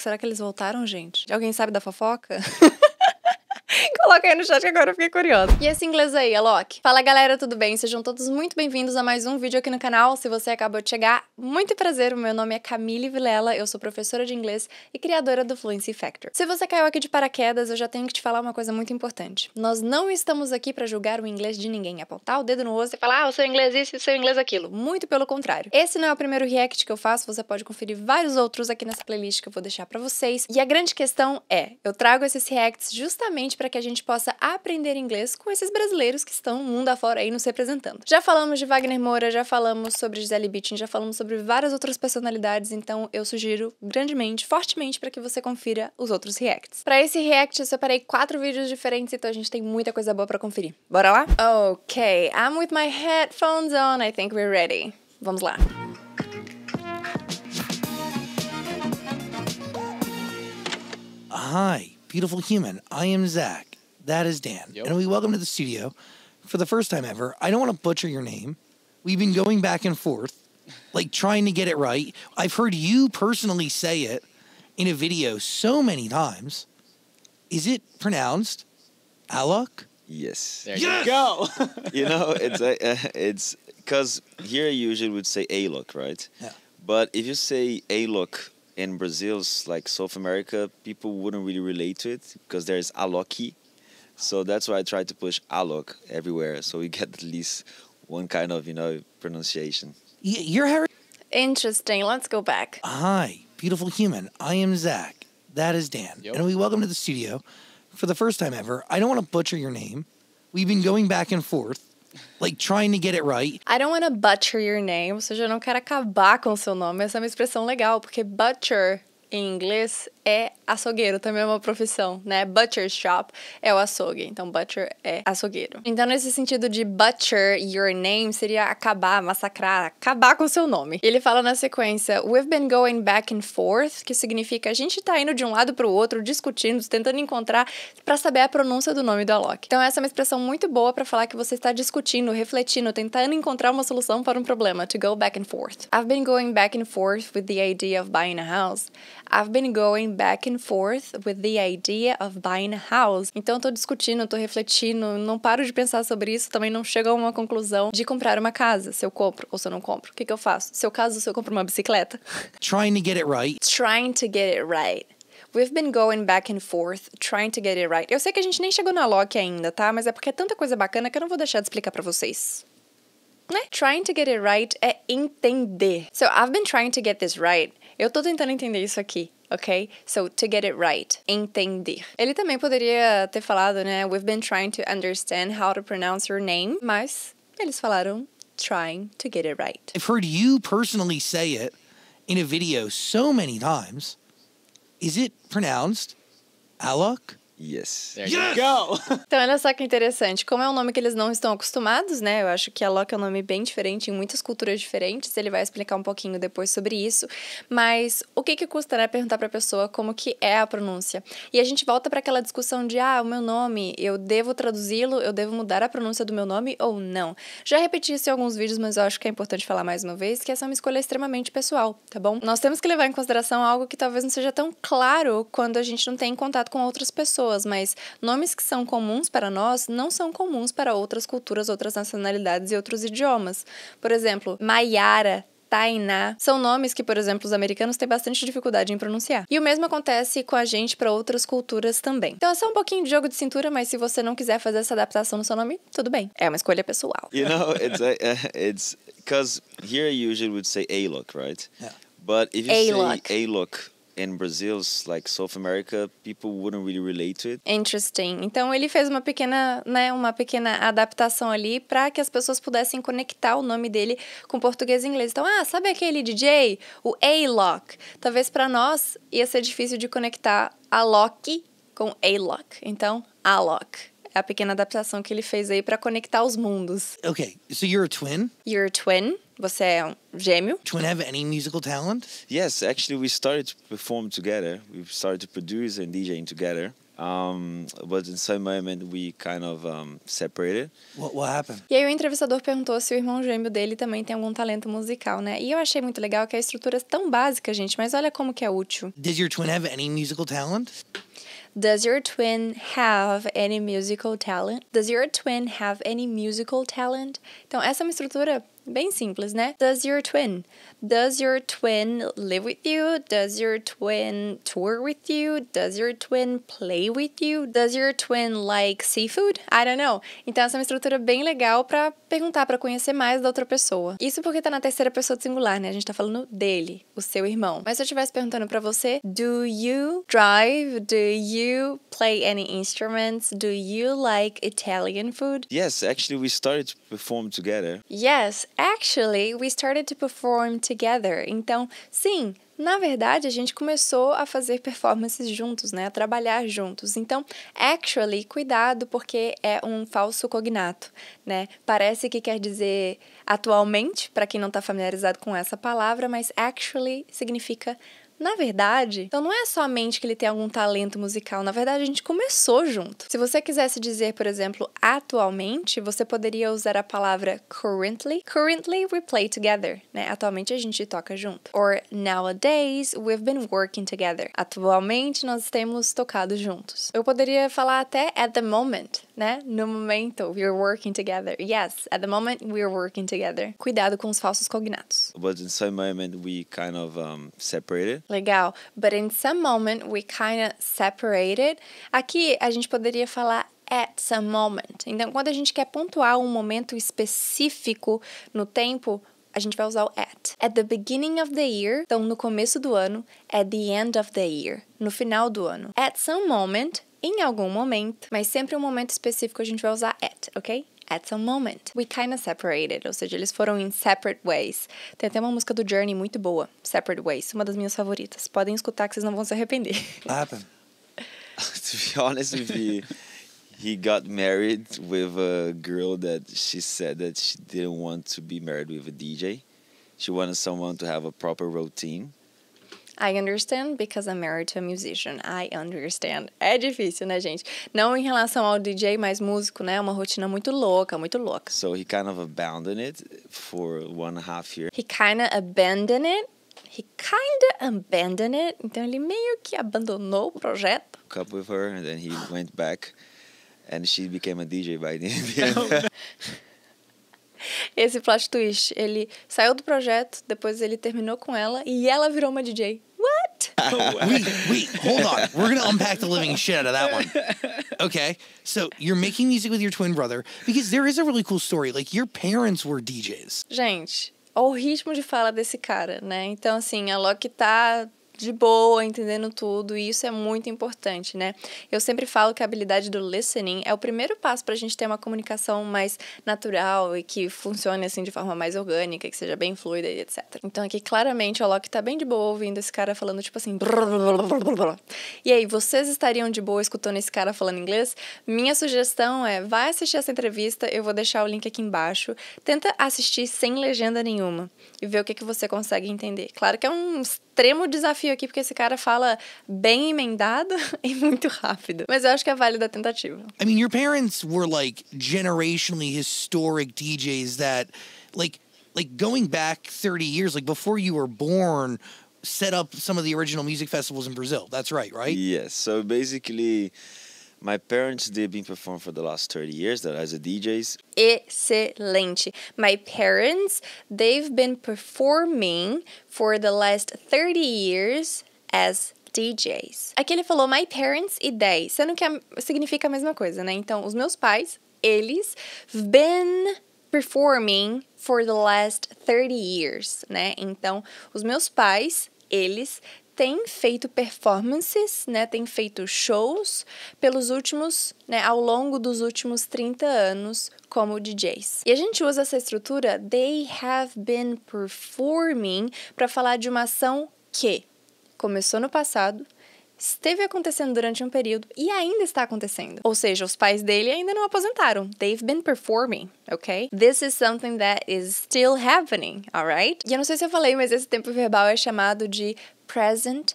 Será que eles voltaram, gente? Alguém sabe da fofoca? Coloca aí no chat que agora eu fiquei curiosa. E esse inglês aí, Alok? Fala galera, tudo bem? Sejam todos muito bem-vindos a mais um vídeo aqui no canal. Se você acabou de chegar, muito prazer, o meu nome é Camille Vilela, eu sou professora de inglês e criadora do Fluency Factor. Se você caiu aqui de paraquedas, eu já tenho que te falar uma coisa muito importante. Nós não estamos aqui pra julgar o inglês de ninguém, apontar o dedo no rosto e falar, o seu inglês isso e o seu inglês aquilo. Muito pelo contrário. Esse não é o primeiro react que eu faço, você pode conferir vários outros aqui nessa playlist que eu vou deixar pra vocês. E a grande questão é, eu trago esses reacts justamente pra que a gente possa aprender inglês com esses brasileiros que estão mundo afora aí nos representando. Já falamos de Wagner Moura, já falamos sobre Gisele Bündchen, já falamos sobre várias outras personalidades, então eu sugiro grandemente, fortemente para que você confira os outros reacts. Para esse react eu separei 4 vídeos diferentes, então a gente tem muita coisa boa para conferir. Bora lá? Ok, I'm with my headphones on, I think we're ready. Vamos lá. Hi, beautiful human. I am Zach. That is Dan. Yep. And we welcome to the studio. For the first time ever, I don't want to butcher your name. We've been going back and forth, like trying to get it right. I've heard you personally say it in a video so many times. Is it pronounced Alok? Yes. There you go. You know, it's because here you usually would say Alok, right? Yeah. But if you say Alok in Brazil's like South America, people wouldn't really relate to it because there's Aloki. So that's why I try to push Alok everywhere, so we get at least one kind of, pronunciation. You're Harry. Interesting, let's go back. Hi, beautiful human. I am Zach. That is Dan. Yep. And we welcome to the studio. For the first time ever, I don't want to butcher your name. We've been going back and forth, like trying to get it right. I don't want to butcher your name, ou seja, eu não quero acabar com o seu nome. Essa é uma expressão legal, porque butcher em inglês é açougueiro, também é uma profissão, né? Butcher's shop é o açougue, então butcher é açougueiro. Então, nesse sentido de butcher your name, seria acabar, massacrar, acabar com o seu nome. E ele fala na sequência, we've been going back and forth, que significa a gente tá indo de um lado pro outro, discutindo, tentando encontrar pra saber a pronúncia do nome do Alok. Então, essa é uma expressão muito boa pra falar que você está discutindo, refletindo, tentando encontrar uma solução para um problema, to go back and forth. I've been going back and forth with the idea of buying a house. I've been going back and forth with the idea of buying a house. Então eu tô discutindo, eu tô refletindo, não paro de pensar sobre isso, também não chego a uma conclusão de comprar uma casa, se eu compro ou se eu não compro. O que eu faço? Se eu caso, se eu compro uma bicicleta? Trying to get it right. Trying to get it right. We've been going back and forth, trying to get it right. Eu sei que a gente nem chegou na Alok ainda, tá? Mas é porque é tanta coisa bacana que eu não vou deixar de explicar pra vocês. Né? Trying to get it right é entender. So, I've been trying to get this right. Eu tô tentando entender isso aqui, ok? So, to get it right. Entender. Ele também poderia ter falado, né? We've been trying to understand how to pronounce your name. Mas eles falaram trying to get it right. I've heard you personally say it in a video so many times. Is it pronounced Alok? Yes. There you go. Então, olha só que interessante. Como é um nome que eles não estão acostumados, né? Eu acho que Alok é um nome bem diferente em muitas culturas diferentes. Ele vai explicar um pouquinho depois sobre isso. Mas o que custa, né? Perguntar pra pessoa como que é a pronúncia. E a gente volta para aquela discussão de, o meu nome, eu devo traduzi-lo, eu devo mudar a pronúncia do meu nome ou não? Já repeti isso em alguns vídeos, mas eu acho que é importante falar mais uma vez que essa é uma escolha extremamente pessoal, tá bom? Nós temos que levar em consideração algo que talvez não seja tão claro quando a gente não tem contato com outras pessoas. Mas nomes que são comuns para nós não são comuns para outras culturas, outras nacionalidades e outros idiomas. Por exemplo, Maiara, Tainá, são nomes que, por exemplo, os americanos têm bastante dificuldade em pronunciar. E o mesmo acontece com a gente para outras culturas também. Então é só um pouquinho de jogo de cintura, mas se você não quiser fazer essa adaptação no seu nome, tudo bem. É uma escolha pessoal. You know, it's because here you usually would say Alok, right? Yeah. But if you Alok. say Alok in Brazil's like South America, people wouldn't really relate to it. Interesting. Então ele fez uma pequena adaptação ali para que as pessoas pudessem conectar o nome dele com português e inglês. Então, sabe aquele DJ, o Alok? Talvez para nós ia ser difícil de conectar Alok com Alok. Então, Alok. É a pequena adaptação que ele fez aí para conectar os mundos. Okay, so you're a twin? You're a twin. Você é um gêmeo. Twin have any musical talent? Yes, actually we started to perform together. We started to produce and DJing together. But in some moment we kind of separated. What happened? E aí o entrevistador perguntou se o irmão gêmeo dele também tem algum talento musical, né? E eu achei muito legal que a estrutura é tão básica, gente, mas olha como que é útil. Does your twin have any musical talent? Does your twin have any musical talent? Does your twin have any musical talent? Então, essa é uma estrutura bem simples, né? Does your twin live with you? Does your twin tour with you? Does your twin play with you? Does your twin like seafood? I don't know. Então, essa é uma estrutura bem legal pra perguntar, pra conhecer mais da outra pessoa. Isso porque tá na terceira pessoa do singular, né? A gente tá falando dele, o seu irmão. Mas se eu estivesse perguntando pra você, do you drive? Do you play any instruments? Do you like Italian food? Yes, actually we started to perform together. Yes, actually, we started to perform together. Então, sim, na verdade, a gente começou a fazer performances juntos, né? A trabalhar juntos. Então, actually, cuidado, porque é um falso cognato, né? Parece que quer dizer atualmente, para quem não está familiarizado com essa palavra, mas actually significa na verdade. Então não é somente que ele tem algum talento musical, na verdade a gente começou junto. Se você quisesse dizer, por exemplo, atualmente, você poderia usar a palavra currently. Currently we play together, né? Atualmente a gente toca junto. Or nowadays we've been working together. Atualmente nós temos tocado juntos. Eu poderia falar até at the moment, né? No momento, we're working together. Yes, at the moment we're working together. Cuidado com os falsos cognatos. But in some moment we kind of separated. Legal. But in some moment we kind of separated. Aqui a gente poderia falar at some moment. Então, quando a gente quer pontuar um momento específico no tempo, a gente vai usar o at. At the beginning of the year, então no começo do ano. At the end of the year, no final do ano. At some moment, em algum momento, mas sempre um momento específico a gente vai usar at, ok? At some moment. We kind of separated, ou seja, eles foram in separate ways. Tem até uma música do Journey muito boa, Separate Ways, uma das minhas favoritas. Podem escutar que vocês não vão se arrepender. What happened? To be honest with you, he got married with a girl that she said that she didn't want to be married with a DJ. She wanted someone to have a proper routine. I understand because I'm married to a musician. I understand. É difícil, né, gente? Não em relação ao DJ, mas músico, né? É uma rotina muito louca, muito louca. So he kind of abandoned it for 1.5 years. He kind of abandoned it. Então, ele meio que abandonou o projeto. Up with her, and then he went back, and she became a DJ by the end. Esse plot twist, ele saiu do projeto, depois ele terminou com ela e ela virou uma DJ. What? Wait, hold on. We're going to unpack the living shit out of that one. Okay, so you're making music with your twin brother, because there is a really cool story. Like, your parents were DJs. Gente, olha o ritmo de fala desse cara, né? Então, assim, a Loki tá de boa, entendendo tudo, e isso é muito importante, né? Eu sempre falo que a habilidade do listening é o primeiro passo pra gente ter uma comunicação mais natural e que funcione, assim, de forma mais orgânica, que seja bem fluida e etc. Então, aqui, claramente, o Loki tá bem de boa ouvindo esse cara falando, tipo assim... E aí, vocês estariam de boa escutando esse cara falando inglês? Minha sugestão é, vai assistir essa entrevista, eu vou deixar o link aqui embaixo. Tenta assistir sem legenda nenhuma e ver o que você consegue entender. Claro que é um extremo desafio aqui, porque esse cara fala bem emendado e muito rápido. Mas eu acho que é válida a tentativa. I mean, your parents were like generationally historic DJs that like going back 30 years, like before you were born, set up some of the original music festivals in Brazil. That's right? Yes. So basically, my parents, they've been performing for the last 30 years as a DJs. Excelente. My parents, they've been performing for the last 30 years as DJs. Aqui ele falou my parents e they, sendo que significa a mesma coisa, né? Então, os meus pais, eles been performing for the last 30 years, né? Então, os meus pais, eles têm feito performances, né? Têm feito shows pelos últimos, né? Ao longo dos últimos 30 anos como DJs. E a gente usa essa estrutura they have been performing para falar de uma ação que começou no passado, esteve acontecendo durante um período e ainda está acontecendo. Ou seja, os pais dele ainda não aposentaram. They've been performing, ok? This is something that is still happening, alright? E eu não sei se eu falei, mas esse tempo verbal é chamado de present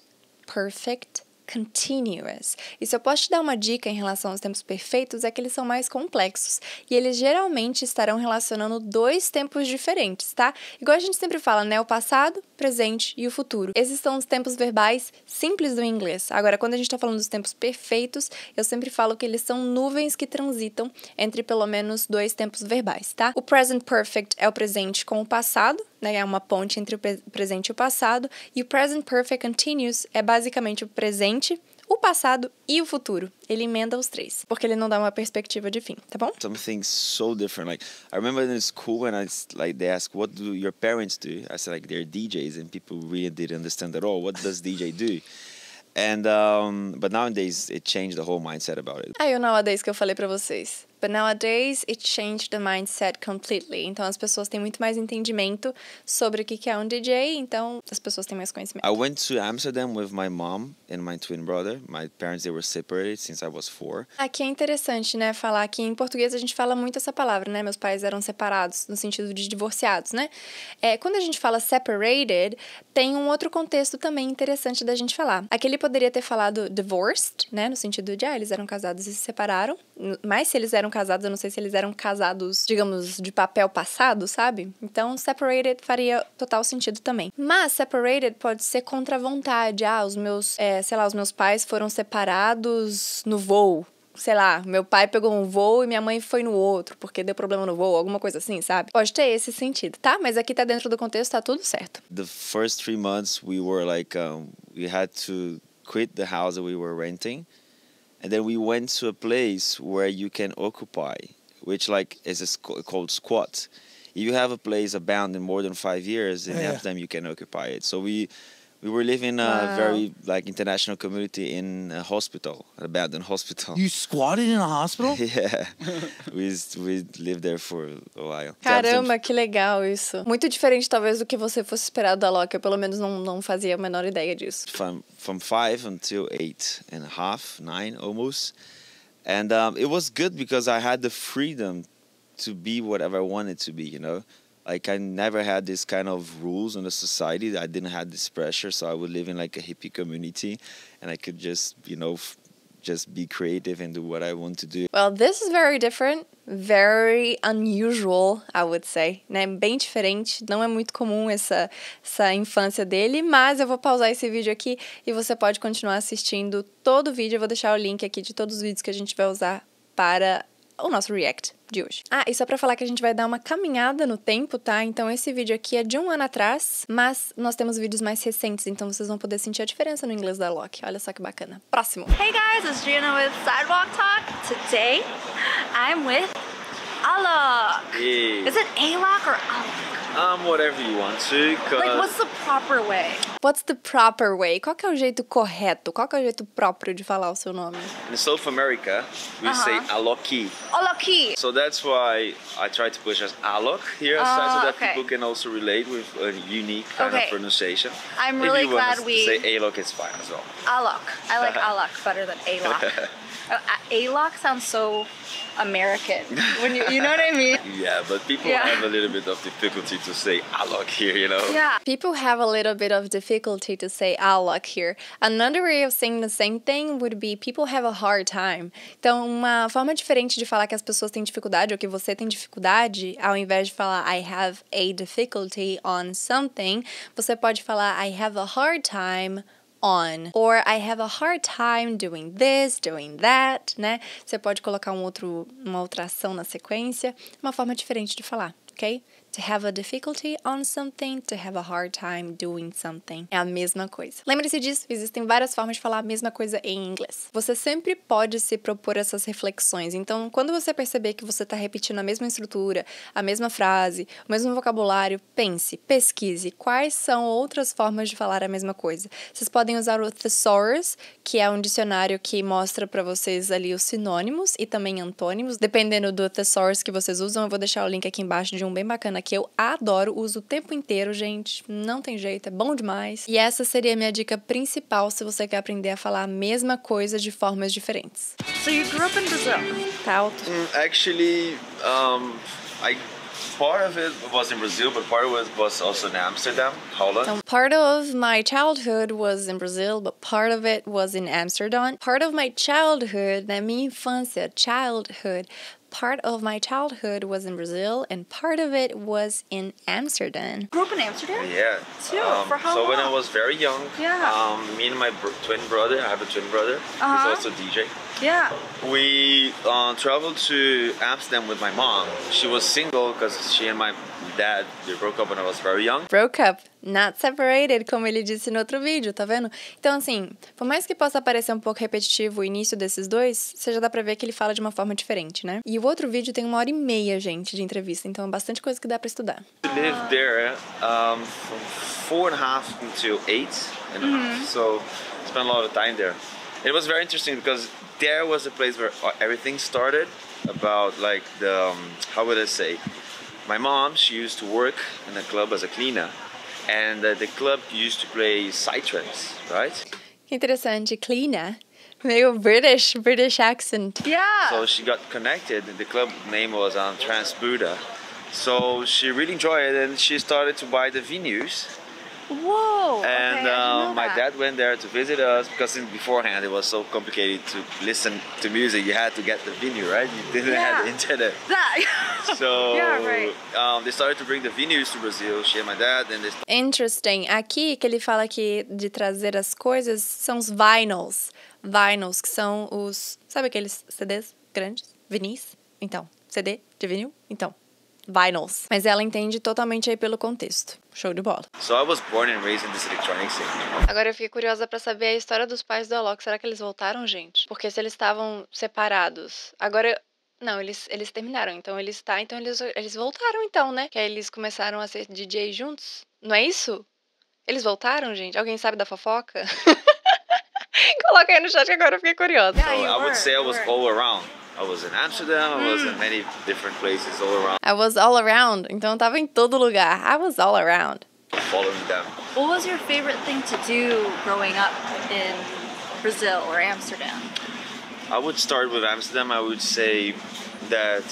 perfect continuous. E se eu posso te dar uma dica em relação aos tempos perfeitos, é que eles são mais complexos. E eles geralmente estarão relacionando dois tempos diferentes, tá? Igual a gente sempre fala, né? O passado, presente e o futuro. Esses são os tempos verbais simples do inglês. Agora, quando a gente tá falando dos tempos perfeitos, eu sempre falo que eles são nuvens que transitam entre pelo menos dois tempos verbais, tá? O present perfect é o presente com o passado, né? É uma ponte entre o presente e o passado. E o present perfect continuous é basicamente o presente, o passado e o futuro. Ele emenda os três, porque ele não dá uma perspectiva de fim, tá bom? Something so different. Like, I remember in school when they asked, what do your parents do? I said, like, they're DJs, and people really didn't understand at all. What does DJ do? And, but nowadays, it changed the whole mindset about it. Aí o nowadays que eu falei pra vocês. But nowadays, it changed the mindset completely. Então, as pessoas têm muito mais entendimento sobre o que é um DJ, então as pessoas têm mais conhecimento. I went to Amsterdam with my mom and my twin brother. My parents, they were separated since I was 4. Aqui é interessante, né, falar que em português a gente fala muito essa palavra, né? Meus pais eram separados, no sentido de divorciados, né? Quando a gente fala separated, tem um outro contexto também interessante da gente falar. Aqui ele poderia ter falado divorced, né? No sentido de, eles eram casados e se separaram. Mas se eles eram casados, eu não sei se eles eram casados, digamos, de papel passado, sabe? Então, separated faria total sentido também. Mas separated pode ser contra a vontade. Os meus pais foram separados no voo. Sei lá, meu pai pegou um voo e minha mãe foi no outro, porque deu problema no voo, alguma coisa assim, sabe? Pode ter esse sentido, tá? Mas aqui tá dentro do contexto, tá tudo certo. The first 3 months, we were like, we had to quit the house that we were renting. And then we went to a place where you can occupy, which like is called squat. You have a place abandoned more than 5 years, and after them you can occupy it. So we were living in a very like international community in a hospital, an abandoned hospital. You squatted in a hospital? Yeah, we lived there for a while. Caramba, que legal isso. Muito diferente talvez do que você fosse esperado da Loki. Eu pelo menos não fazia a menor ideia disso. From 5 until 8.5, 9 almost. And it was good because I had the freedom to be whatever I wanted to be, you know? Like, I never had this kind of rules in the society. I didn't have this pressure, so I would live in, like, a hippie community, and I could just, you know, just be creative and do what I want to do. Well, this is very different, very unusual, I would say, né? Bem diferente, não é muito comum essa infância dele, mas eu vou pausar esse vídeo aqui e você pode continuar assistindo todo o vídeo. Eu vou deixar o link aqui de todos os vídeos que a gente vai usar para o nosso react de hoje. E só pra falar que a gente vai dar uma caminhada no tempo, tá? Então esse vídeo aqui é de 1 ano atrás, mas nós temos vídeos mais recentes, então vocês vão poder sentir a diferença no inglês da Loki. Olha só que bacana. Próximo. Hey guys, it's Gina with Sidewalk Talk. Today, I'm with Alok. Yeah. Is it Alok or Alok? Whatever you want to. Like, what's the proper way? What's the proper way? Qual que é o jeito correto? Qual que é o jeito próprio de falar o seu nome? In South America, we say Aloki. Aloki. So that's why I try to push as Alok here aside so that okay. people can also relate with a unique kind of pronunciation. I'm really if you glad want we to say Alok, it's fine as well. Alok. I like Alok better than Alok. Alok sounds so American. When you know what I mean? Yeah, but people have a little bit of difficulty to say Alok here, you know? Yeah. People have a little bit of difficulty to say Alok here. Another way of saying the same thing would be people have a hard time. Então, uma forma diferente de falar que as pessoas têm dificuldade ou que você tem dificuldade, ao invés de falar I have a difficulty on something, você pode falar I have a hard time on, or I have a hard time doing this, doing that, né? Você pode colocar uma outra ação na sequência, uma forma diferente de falar, ok? To have a difficulty on something, to have a hard time doing something. É a mesma coisa. Lembre-se disso, existem várias formas de falar a mesma coisa em inglês. Você sempre pode se propor essas reflexões. Então, quando você perceber que você está repetindo a mesma estrutura, a mesma frase, o mesmo vocabulário, pense, pesquise quais são outras formas de falar a mesma coisa. Vocês podem usar o Thesaurus, que é um dicionário que mostra para vocês ali os sinônimos e também antônimos. Dependendo do Thesaurus que vocês usam, eu vou deixar o link aqui embaixo de um bem bacana que eu adoro, uso o tempo inteiro, gente, não tem jeito, é bom demais. E essa seria a minha dica principal se você quer aprender a falar a mesma coisa de formas diferentes. So you grew up in Brazil? Tá alto. Actually, I Part of it was in Brazil, but part of it was also in Amsterdam, Holland. So part of my childhood was in Brazil, but part of it was in Amsterdam. Part of my childhood, na minha infância, part of my childhood was in Brazil, and part of it was in Amsterdam. Grew up in Amsterdam? Yeah. Too? For how so long? when I was very young, me and my twin brother, I have a twin brother, he's also DJ. Yeah. We traveled to Amsterdam with my mom. She was single because she and my dad, they broke up when I was very young. Broke up, not separated, como ele disse no outro vídeo, tá vendo? Então, assim, por mais que possa parecer um pouco repetitivo o início desses dois, você já dá pra ver que ele fala de uma forma diferente, né? E o outro vídeo tem 1h30, gente, de entrevista, então é bastante coisa que dá pra estudar. We lived there from 4.5 until 8.5, so spent a lot of time there. It was very interesting because there was a place where everything started about like the, how would I say? My mom, she used to work in a club as a cleaner, and the club used to play psytrance, right? Que interessante, cleaner, meio British accent. Yeah. So she got connected, and the club name was Trans Buddha. So she really enjoyed it, and she started to buy the venues. Whoa. And okay, my dad went there to visit us because beforehand it was so complicated to listen to music. You had to get the venue, right? You didn't have the internet. So they started to bring the venues to Brazil. She and my dad, and they. Interesting. Aqui que ele fala aqui de trazer as coisas são os vinyls. Vinyls, que são os, sabe aqueles CDs grandes? Vinis? Então, CD de vinil? Então, vinyls. Mas ela entende totalmente aí pelo contexto. Show de bola. So I was born and raised in this electronic scene. Agora eu fiquei curiosa pra saber a história dos pais do Alok. Será que eles voltaram, gente? Porque se eles estavam separados, agora não, eles terminaram. Então eles voltaram então, né? Que aí eles começaram a ser DJ juntos. Não é isso? Eles voltaram, gente? Alguém sabe da fofoca? Coloca aí no chat que agora eu fiquei curiosa. So I would say I was all around. I was in Amsterdam, I was in many different places all around. I was all around. Então eu tava em todo lugar. I was all around. Following them. What was your favorite thing to do growing up in Brazil or Amsterdam? I would start with Amsterdam. I would say that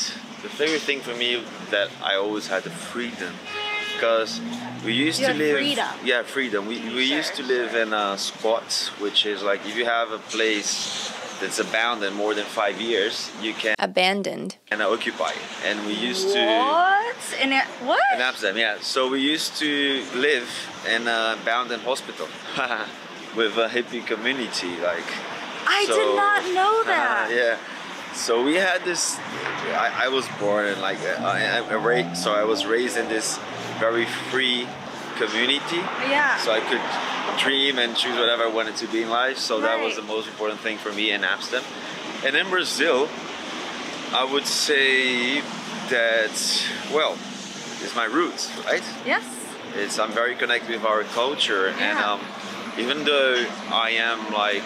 the favorite thing for me that I always had the freedom, because we used to live. Freedom. Yeah, freedom. We used to live in a squat, which is like if you have a place that's abandoned more than 5 years, you can Abandoned. and occupy it. And we used to What? In Amsterdam, yeah. So we used to live in an abandoned hospital with a hippie community, like. I did not know that. Yeah. So we had this. I was born in like so I was raised in this very free community. Yeah. So I could dream and choose whatever I wanted to be in life. So that was the most important thing for me in Amsterdam. And in Brazil, I would say that, well, it's my roots, right? Yes. I'm very connected with our culture, and even though I am like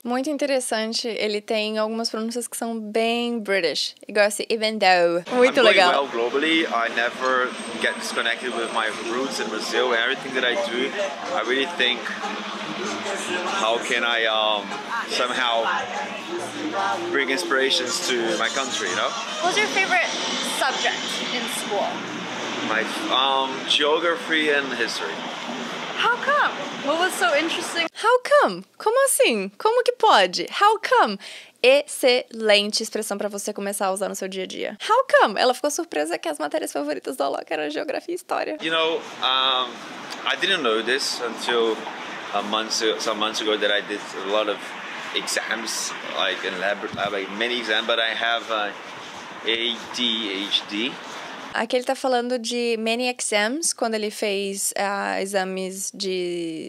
Muito interessante, ele tem algumas pronúncias que são bem British, igual esse even though. Muito I'm legal. going well globally, I never get disconnected with my roots in Brazil, and everything that I do, I really think, how can I somehow bring inspirations to my country, you know? What was your favorite subject in school? My geography and history. How come? What was so interesting? How come? Como assim? Como que pode? How come? Excelente expressão pra você começar a usar no seu dia a dia. How come? Ela ficou surpresa que as matérias favoritas do Alok eram geografia e história. You know, I didn't know this until some months ago that I did a lot of exams, like in lab, like many exams, but I have ADHD. Aqui ele tá falando de many exams, quando ele fez exames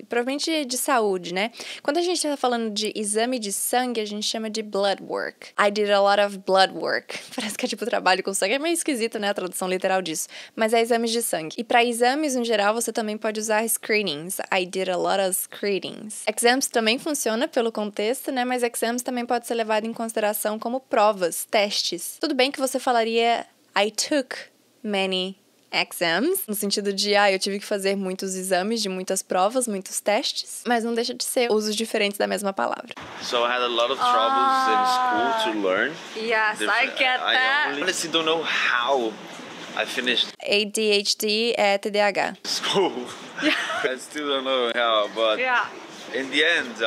provavelmente de saúde, né? Quando a gente tá falando de exame de sangue, a gente chama de blood work. I did a lot of blood work. Parece que é tipo trabalho com sangue, é meio esquisito, né? A tradução literal disso. Mas é exames de sangue. E para exames, no geral, você também pode usar screenings. I did a lot of screenings. Exams também funciona pelo contexto, né? Mas exams também pode ser levado em consideração como provas, testes. Tudo bem que você falaria I took many exams, no sentido de, eu tive que fazer muitos exames de muitas provas, muitos testes, mas não deixa de ser usos diferentes da mesma palavra. So I had a lot of troubles in school to learn. Yes, I get that. I honestly don't know how I finished ADHD é TDAH. school. I still don't know how, but in the end,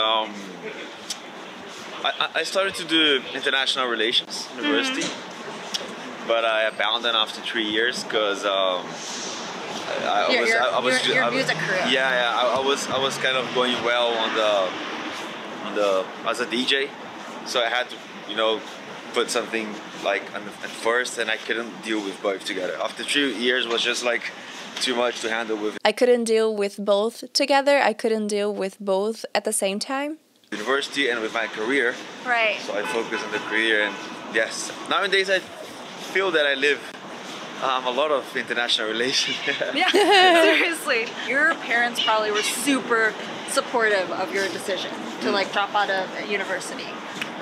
I started to do international relations university, but I abandoned after 3 years because your music career. I was kind of going well on the as a DJ, so I had to put something like at first, and I couldn't deal with both together. After 3 years was just like too much to handle with. I couldn't deal with both together. I couldn't deal with both at the same time. University and with my career. Right. So I focus on the career, and yes, nowadays I feel that I live a lot of international relations. Yeah, seriously. Your parents probably were super supportive of your decision to like drop out of university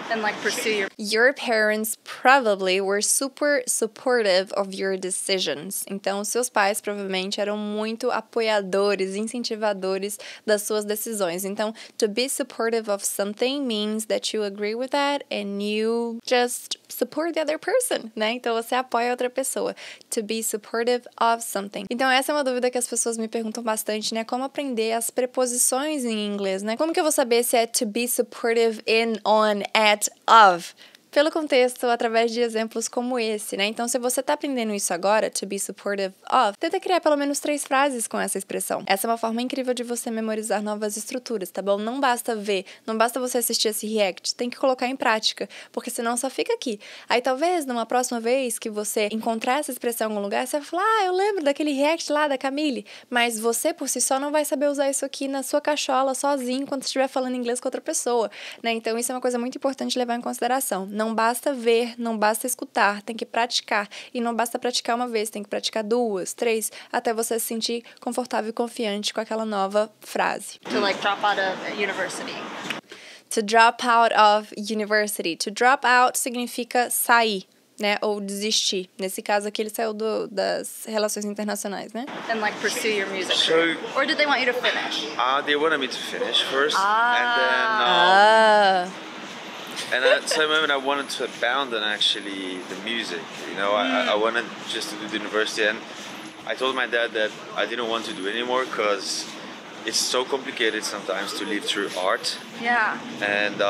and like pursue your parents probably were super supportive of your decisions. Então, seus pais provavelmente eram muito apoiadores, incentivadores das suas decisões. Então, to be supportive of something means that you agree with that and you just support the other person, né? Então, você apoia outra pessoa. To be supportive of something. Então, essa é uma dúvida que as pessoas me perguntam bastante, né? Como aprender as preposições em inglês, né? Como que eu vou saber se é to be supportive in, on, at, of? Pelo contexto, através de exemplos como esse, né? Então, se você tá aprendendo isso agora, to be supportive of, tenta criar pelo menos 3 frases com essa expressão. Essa é uma forma incrível de você memorizar novas estruturas, tá bom? Não basta ver, não basta você assistir esse react, tem que colocar em prática, porque senão só fica aqui. Aí, talvez, numa próxima vez que você encontrar essa expressão em algum lugar, você vai falar, eu lembro daquele react lá da Camille, mas você, por si só, não vai saber usar isso aqui na sua cachola, sozinho, quando estiver falando inglês com outra pessoa, né? Então, isso é uma coisa muito importante levar em consideração. Não basta ver, não basta escutar, tem que praticar. E não basta praticar uma vez, tem que praticar 2, 3, até você se sentir confortável e confiante com aquela nova frase. to like drop out of university. To drop out of university. To drop out significa sair, né? Ou desistir. Nesse caso aqui, ele saiu das relações internacionais, né? And like pursue your music So- career. Or did they want you to finish? They wanted me to finish first, and then at some moment I wanted to abandon actually the music. I wanted just to do the university, and I told my dad that I didn't want to do it anymore because it's so complicated sometimes to live through art, Yeah. and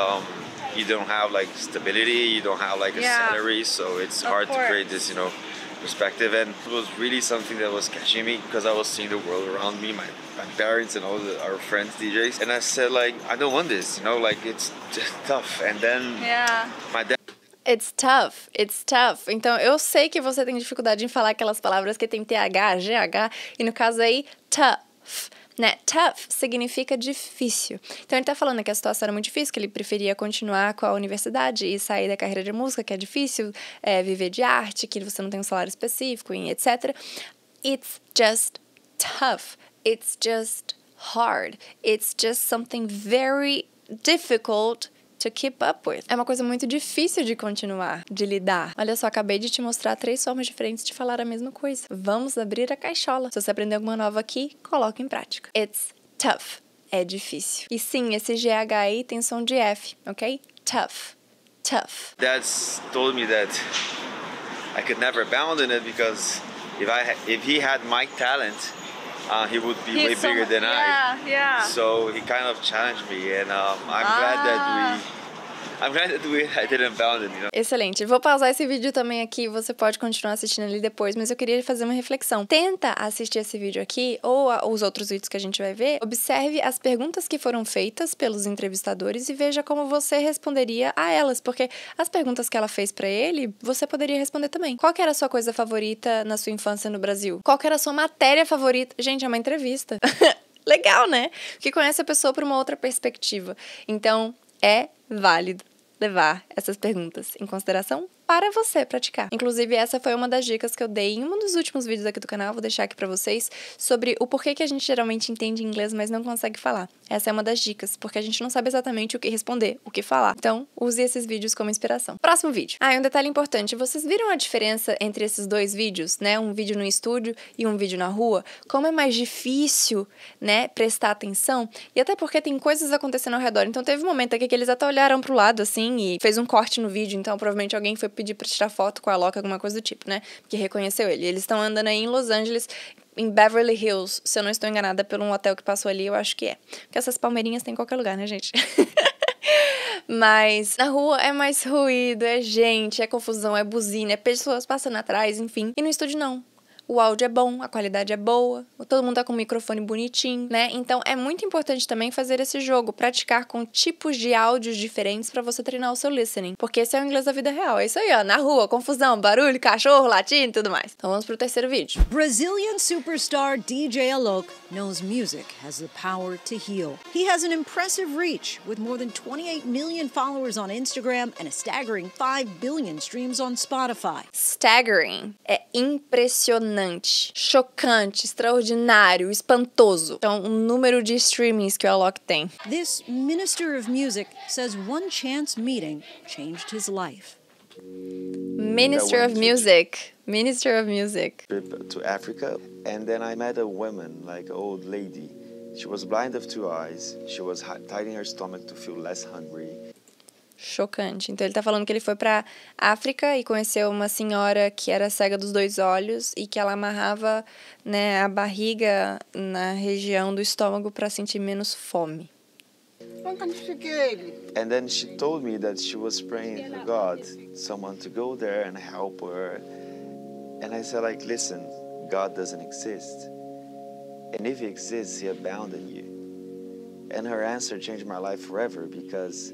you don't have like stability, you don't have like a Yeah. salary, so it's Of hard to create course. this perspective. And it was really something that was catching me because I was seeing the world around me, my parents and all our friends DJs, and I said like, I don't want this, like it's just tough. And then Yeah. my dad It's tough, it's tough. Então, eu sei que você tem dificuldade em falar aquelas palavras que tem TH, GH, e no caso aí, tough, né? Tough significa difícil. Então, ele tá falando que a situação era muito difícil, que ele preferia continuar com a universidade e sair da carreira de música, que é difícil, viver de arte, que você não tem um salário específico, e etc. It's just tough. It's just hard. It's just something very difficult to keep up with. É uma coisa muito difícil de continuar, de lidar. Olha só, acabei de te mostrar 3 formas diferentes de falar a mesma coisa. Vamos abrir a caixola. Se você aprender alguma nova aqui, coloca em prática. It's tough. É difícil. E sim, esse GH aí tem som de F, ok? Tough. Tough. Dad's told me that I could never abandon it because if he had my talent, he would be way bigger than I. Yeah. So he kind of challenged me, and I'm glad that I didn't abandon, Excelente. Vou pausar esse vídeo também aqui, você pode continuar assistindo ali depois, mas eu queria fazer uma reflexão. Tenta assistir esse vídeo aqui, ou os outros vídeos que a gente vai ver, observe as perguntas que foram feitas pelos entrevistadores e veja como você responderia a elas, porque as perguntas que ela fez pra ele, você poderia responder também. Qual que era a sua coisa favorita na sua infância no Brasil? Qual que era a sua matéria favorita? Gente, é uma entrevista. Legal, né? Que conhece a pessoa por uma outra perspectiva. Então, é válido levar essas perguntas em consideração para você praticar. Inclusive, essa foi uma das dicas que eu dei em um dos últimos vídeos aqui do canal, vou deixar aqui pra vocês, sobre o porquê que a gente geralmente entende inglês, mas não consegue falar. Essa é uma das dicas, porque a gente não sabe exatamente o que responder, o que falar. Então, use esses vídeos como inspiração. Próximo vídeo. E um detalhe importante, vocês viram a diferença entre esses 2 vídeos, né? Um vídeo no estúdio e um vídeo na rua? Como é mais difícil, né, prestar atenção? E até porque tem coisas acontecendo ao redor. Então, teve um momento aqui que eles até olharam pro lado, assim, e fez um corte no vídeo, então provavelmente alguém foi pedir pra tirar foto com a Alok, alguma coisa do tipo, né? Porque reconheceu ele. Eles estão andando aí em Los Angeles, em Beverly Hills, se eu não estou enganada, pelo um hotel que passou ali, eu acho que é. Porque essas palmeirinhas tem em qualquer lugar, né, gente? Mas na rua é mais ruído, é gente, é confusão, é buzina, é pessoas passando atrás, enfim. E no estúdio não. O áudio é bom, a qualidade é boa, todo mundo tá com o microfone bonitinho, né? Então é muito importante também fazer esse jogo, praticar com tipos de áudios diferentes pra você treinar o seu listening. Porque esse é o inglês da vida real. É isso aí, ó. Na rua, confusão, barulho, cachorro, latindo e tudo mais. Então vamos pro terceiro vídeo. Brazilian superstar DJ Alok knows music has the power to heal. He has an impressive reach with more than 28 million followers on Instagram and a staggering 5 billion streams on Spotify. Staggering é impressionante. Chocante, extraordinário, espantoso. Então, o número de streamings que o Alok tem. This minister of music says one chance meeting changed his life. Minister of Music. Minister of Music. Trip to Africa, and then I met a woman, like an old lady. She was blind of 2 eyes. She was tightening her stomach to feel less hungry. Chocante. Então ele tá falando que ele foi pra África e conheceu uma senhora que era cega dos 2 olhos e que ela amarrava, né, a barriga na região do estômago para sentir menos fome. And then she told me that she was praying to God, someone to go there and help her. And I said, like, listen, God doesn't exist. And if he exists, he abandoned you. And her answer changed my life forever because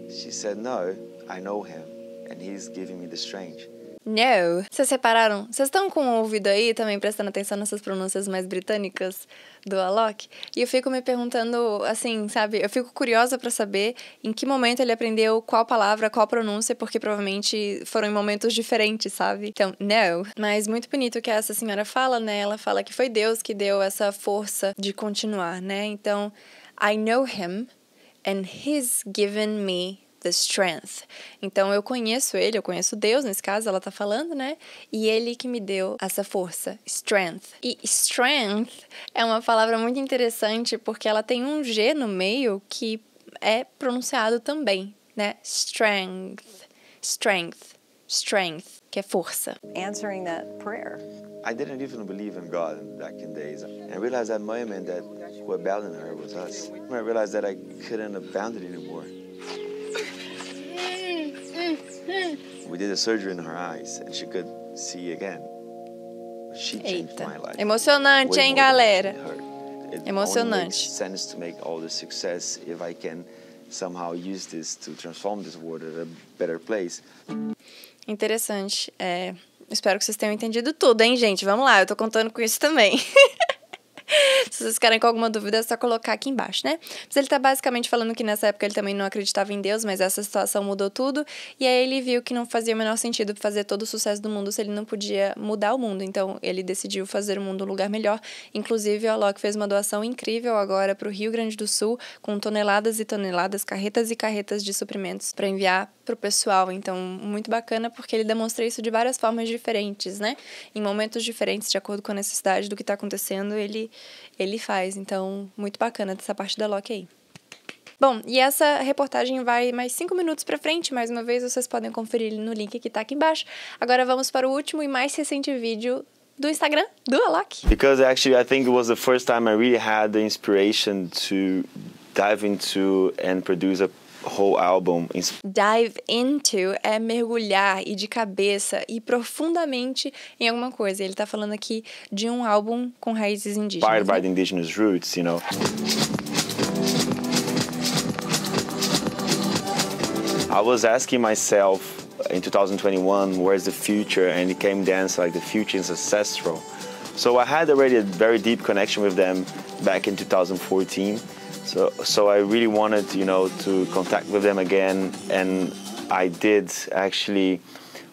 she said, no, I know him, and he's giving me the strength. No. Vocês repararam? Vocês estão com o ouvido aí também prestando atenção nessas pronúncias mais britânicas do Alok? E eu fico me perguntando, assim, sabe? Eu fico curiosa pra saber em que momento ele aprendeu qual palavra, qual pronúncia, porque provavelmente foram em momentos diferentes, sabe? Então, no. Mas muito bonito que essa senhora fala, né? Ela fala que foi Deus que deu essa força de continuar, né? Então, I know him, and he's given me the strength. Então eu conheço ele, eu conheço Deus, nesse caso ela tá falando, né? E ele que me deu essa força, strength. E strength é uma palavra muito interessante porque ela tem um G no meio que é pronunciado também, né? Strength, strength, strength, que é força. Answering that prayer. I didn't even believe in God back in days. And I realized that moment that who abandoned her was us. I realized that I couldn't abandon anymore. We did a surgery in her eyes and she could see again. She changed my life. Emocionante, hein, galera? It Emocionante. only makes sense to make all this success if I can somehow use this to transform this world at a better place. Interessante. Espero que vocês tenham entendido tudo, hein, gente? Vamos lá, eu tô contando com isso também. Se vocês ficarem com alguma dúvida, é só colocar aqui embaixo, né? Mas ele tá basicamente falando que nessa época ele também não acreditava em Deus, mas essa situação mudou tudo. E aí ele viu que não fazia o menor sentido fazer todo o sucesso do mundo se ele não podia mudar o mundo. Então ele decidiu fazer o mundo um lugar melhor. Inclusive, o Alok fez uma doação incrível agora pro Rio Grande do Sul, com toneladas e toneladas, carretas e carretas de suprimentos para enviar pro pessoal. Então, muito bacana porque ele demonstra isso de várias formas diferentes, né? Em momentos diferentes, de acordo com a necessidade do que tá acontecendo, ele faz. Então, muito bacana dessa parte da Alok aí. Bom, e essa reportagem vai mais 5 minutos pra frente. Mais uma vez, vocês podem conferir no link que tá aqui embaixo. Agora vamos para o último e mais recente vídeo do Instagram do Alok. Because actually I think it was the first time I really had the inspiration to dive into and produce a whole album. Dive into é mergulhar, ir de cabeça e profundamente em alguma coisa. Ele tá falando aqui de um álbum com raízes indígenas. Inspired by the indigenous roots, you know. I was asking myself in 2021, where's the future? And it came down to like the future is ancestral. So I had already a very deep connection with them back in 2014. So I really wanted, you know, to contact with them again, and I did actually.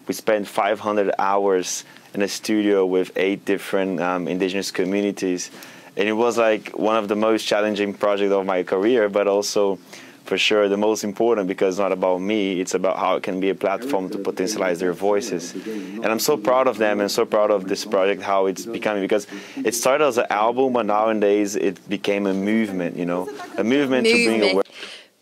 We spent 500 hours in a studio with 8 different indigenous communities, and it was like one of the most challenging projects of my career, but also for sure the most important because it's not about me, it's about how it can be a platform to potentialize their voices. And I'm so proud of them and so proud of this project, how it's becoming, because it started as an album, but nowadays it became a movement, you know, a movement to bring awareness.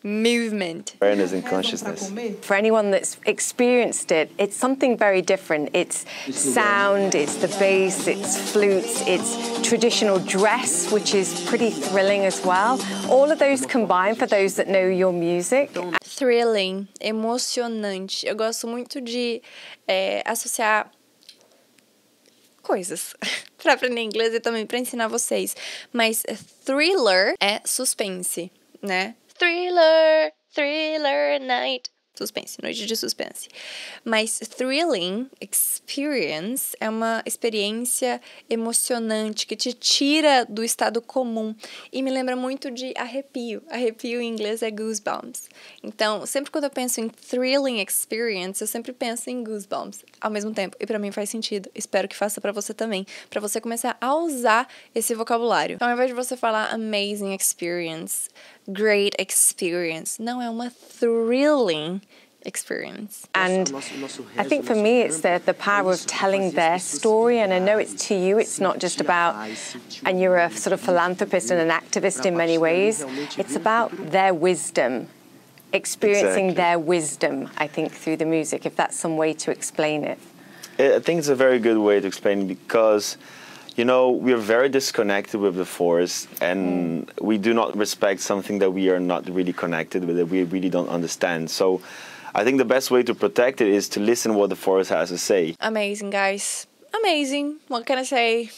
Movement. Awareness and consciousness. For anyone that's experienced it, it's something very different. It's sound, it's the bass, it's flutes, it's traditional dress, which is pretty thrilling as well. All of those combined for those that know your music. Thrilling, emocionante. Eu gosto muito de associar coisas para aprender inglês e também para ensinar vocês. Mas thriller é suspense, né? Thriller, thriller night. Suspense, noite de suspense. Mas thrilling experience é uma experiência emocionante que te tira do estado comum e me lembra muito de arrepio. Arrepio em inglês é goosebumps. Então, sempre quando eu penso em thrilling experience, eu sempre penso em goosebumps ao mesmo tempo. E pra mim faz sentido. Espero que faça pra você também. Pra você começar a usar esse vocabulário. Então, ao invés de você falar amazing experience, great experience, não, é uma thrilling experience. And I think for me it's the power of telling their story, and I know it's to you, it's not just about, and you're a sort of philanthropist and an activist in many ways, it's about their wisdom, experiencing their wisdom, I think, through the music, if that's some way to explain it. I think it's a very good way to explain it because, you know, we are very disconnected with the forest and we do not respect something that we are not really connected with, that we really don't understand. So I think the best way to protect it is to listen what the forest has to say. Amazing, guys. Amazing. What can I say?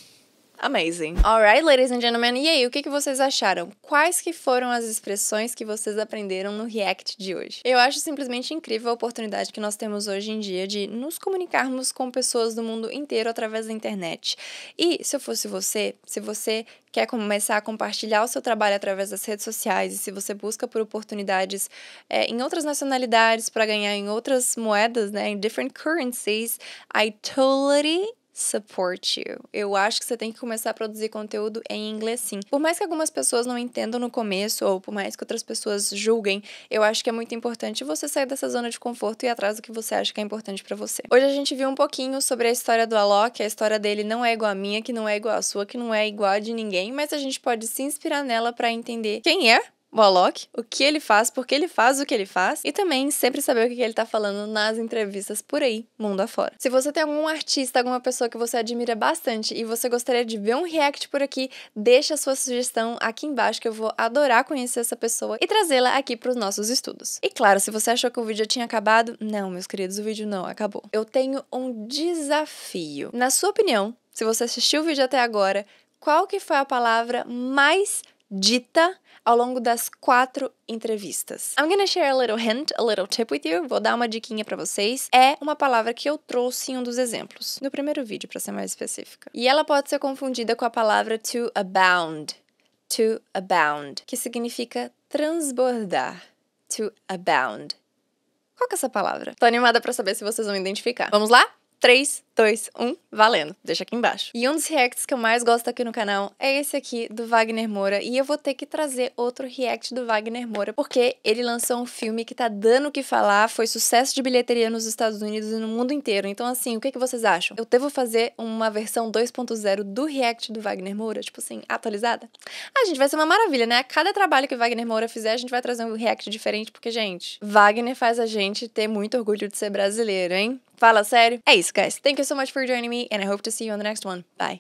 Amazing. Alright, ladies and gentlemen. E aí, o que vocês acharam? Quais que foram as expressões que vocês aprenderam no React de hoje? Eu acho simplesmente incrível a oportunidade que nós temos hoje em dia de nos comunicarmos com pessoas do mundo inteiro através da internet. E, se eu fosse você, se você quer começar a compartilhar o seu trabalho através das redes sociais e se você busca por oportunidades em outras nacionalidades para ganhar em outras moedas, né, em different currencies, I totally support you. Eu acho que você tem que começar a produzir conteúdo em inglês, sim. Por mais que algumas pessoas não entendam no começo, ou por mais que outras pessoas julguem, eu acho que é muito importante você sair dessa zona de conforto e ir atrás do que você acha que é importante pra você. Hoje a gente viu um pouquinho sobre a história do Alok. A história dele não é igual a minha, que não é igual a sua, que não é igual a de ninguém, mas a gente pode se inspirar nela pra entender quem é o Alok, o que ele faz, por que ele faz o que ele faz e também sempre saber o que ele tá falando nas entrevistas por aí, mundo afora. Se você tem algum artista, alguma pessoa que você admira bastante e você gostaria de ver um react por aqui, deixa a sua sugestão aqui embaixo que eu vou adorar conhecer essa pessoa e trazê-la aqui pros nossos estudos. E claro, se você achou que o vídeo já tinha acabado, não, meus queridos, o vídeo não acabou. Eu tenho um desafio. Na sua opinião, se você assistiu o vídeo até agora, qual que foi a palavra mais dita ao longo das 4 entrevistas? I'm gonna share a little hint, a little tip with you. Vou dar uma diquinha pra vocês. É uma palavra que eu trouxe em um dos exemplos, no primeiro vídeo, pra ser mais específica. E ela pode ser confundida com a palavra to abound. To abound, que significa transbordar. To abound. Qual que é essa palavra? Tô animada pra saber se vocês vão identificar. Vamos lá? 3, 2, 1, valendo. Deixa aqui embaixo. E um dos reacts que eu mais gosto aqui no canal é esse aqui do Wagner Moura. E eu vou ter que trazer outro react do Wagner Moura, porque ele lançou um filme que tá dando o que falar, foi sucesso de bilheteria nos Estados Unidos e no mundo inteiro. Então, assim, o que vocês acham? Eu devo fazer uma versão 2.0 do react do Wagner Moura? Tipo assim, atualizada? Ah, gente, vai ser uma maravilha, né? Cada trabalho que o Wagner Moura fizer, a gente vai trazer um react diferente, porque, gente, Wagner faz a gente ter muito orgulho de ser brasileiro, hein? Fala sério. É isso, guys. Thank you so much for joining me, and I hope to see you on the next one. Bye.